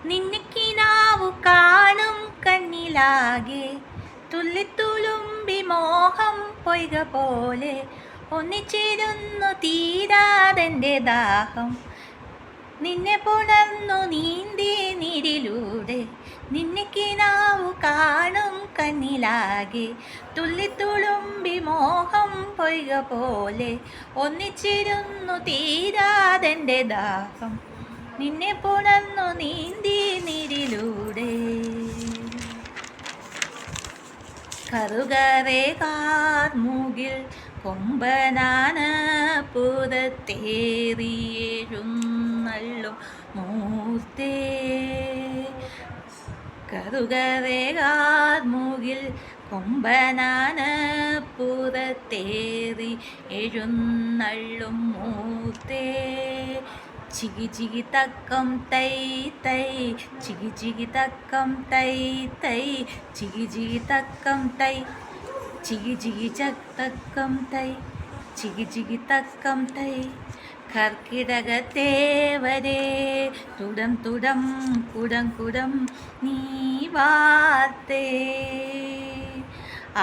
നിന്നെ കിനാവു കാണും കണ്ണിലാകെ തുള്ളിത്തുളുമ്പി മോഹം പൊയ്ക പോലെ ഒന്നിച്ചിരുന്നു തീരാതെൻ്റെ ദാഹം. നിന്നെ പുണർന്നു നീന്തി നീരിലൂടെ നിന്നെ കിനാവു കാണും കണ്ണിലാകെ തുള്ളിത്തുളുമ്പി മോഹം പൊയ്ക പോലെ ഒന്നിച്ചിരുന്നു തീരാതെൻ്റെ ദാഹം. നിന്നെ പുണർന്നു നീന്തി നീരിലൂടെ കറുകറേകാർ മൂകിൽ കൊമ്പനാന പുറത്തേറിയെഴുന്നള്ളും മൂർത്തേ. കറുകറേകാർ മൂകിൽ കൊമ്പനാന പുറത്തേറി എഴുന്നള്ളും മൂർത്തേ. ചികി ചികി തക്കം തൈ തൈ ചികി ചികി തക്കം തൈ തൈ ചികി ചികി തക്കം തൈ ചികി ചികി തക്കം തൈ ചികി ചികി തക്കം തൈ. കർക്കിടകത്തേവരേ തുടം തുടം കുടം കുടം നീ വാർത്തേ. ആ